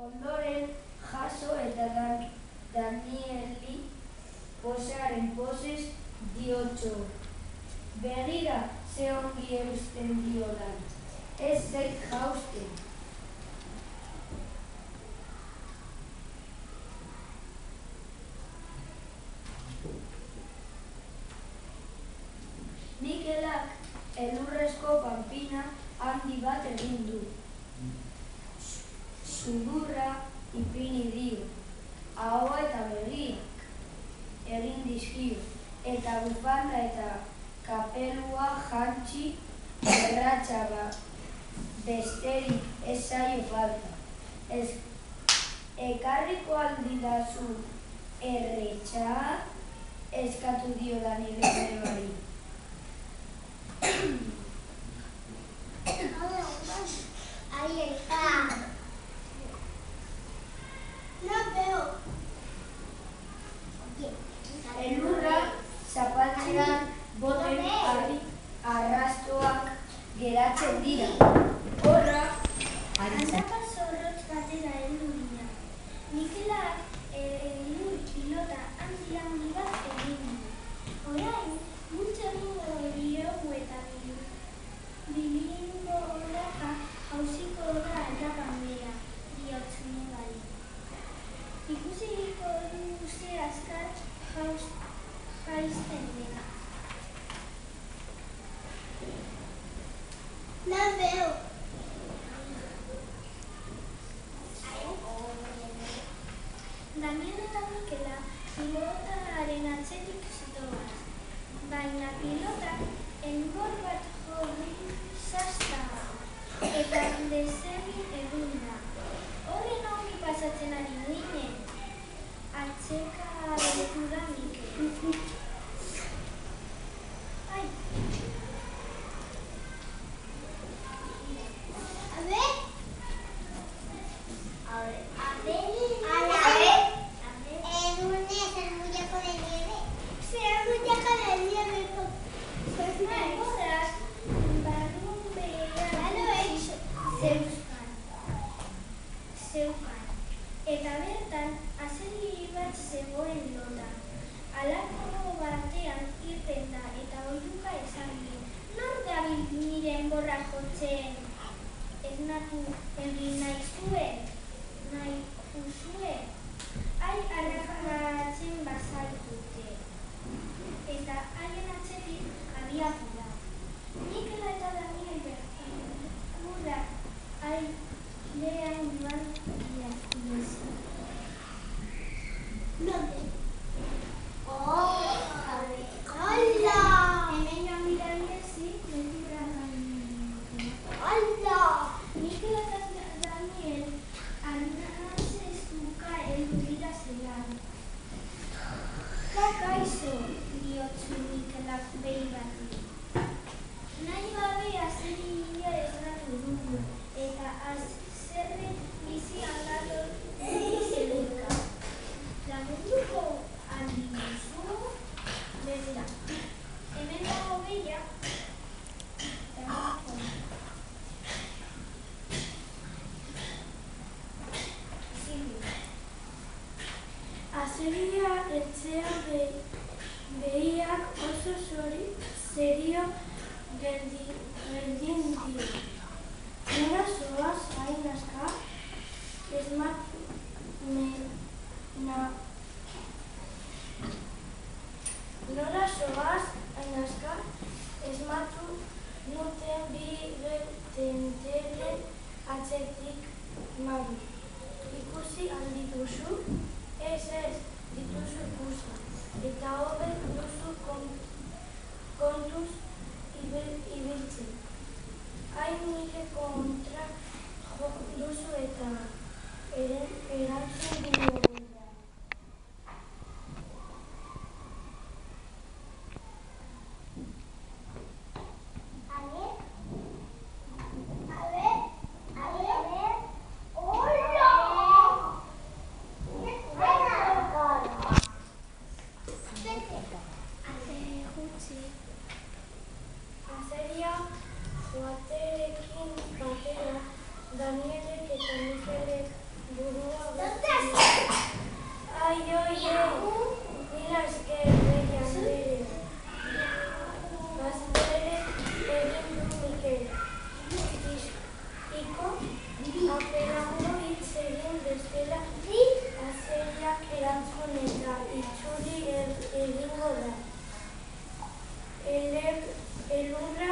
Ondoren Jaso eta Danieli pozaren pozez diotxo. Begira ze ongi eusten diodan, ez zait jausten. Mikelak elurrezko panpina handi bat egin du. Sudurra ipini dio, ahoa eta begiak egin dizkio, eta bufanda eta kapelua jantzi erratxa besterik ez zaio falta. Ekarriko aldidazu erretxa, eskatu dio Danielek nebari. Ahí está. No veo. Elurra zapatzean boten arrastoak geratzen dira. Horra, Aldapa zorrotz batera heldu dira. Mikelak elur pilota handi bat egin du. Orain, multzo egingo diogu eta bilingo horaka jauziko da aldapan bera, diotz nebari. Ikusiko du ze azkar jaizten dena. No veo. Daniel eta Mikela pilotaren atzetik zitoaz, baina pilotak enbor bat jorri zaztaga eta desegin egin da. Horren ongi pasatzen ari ginen, atzeka abetu da Mikel. Ai! Eta bertan, azeri bat zegoen lotan. Halako batean irten da eta oihuka esan dio. Nor dabil nire enborra jotzen? Esnatu egin nahi duzue? Hai arrakatzen bazaitute. Eta haien atzetik abiatu da. Mikela eta Daniel bertan. Hurra, ailean joan iaztu. ¿Dónde? ¡Oh! ¡Hola! Hemen joan dira bidezi, mentura ¡hola! Mikel eta Daniel arnazestuka heldu dira zelan. Kaixo, diotzu Mikelak behi bati. Nahi gabe azeri hila esnatu dugu, eta azerre bizi aldatu zelurka. Lagunduko aldizu, begira. Hemen dago behia, azeria etxea behiak oso serio geldin dio. Nora zoaz hain aska, Nora zoaz hain aska, esmatu nuten bi tentelen atzetik mari. Ikusi aldituzu? Ez, dituzu ikusi. Eta hobe duzu kontuz ibiltzen. Hain nire kontra duzu eta erantzun dugu. Azeria joaterekin batera Danielek eta Mikelek burua Ai, mila esker Leire Anderea. Gaztere egin du Mikel. Iko, aperango hitz egin bestela azeriak erantzun eta itzuli egingo da. Elurra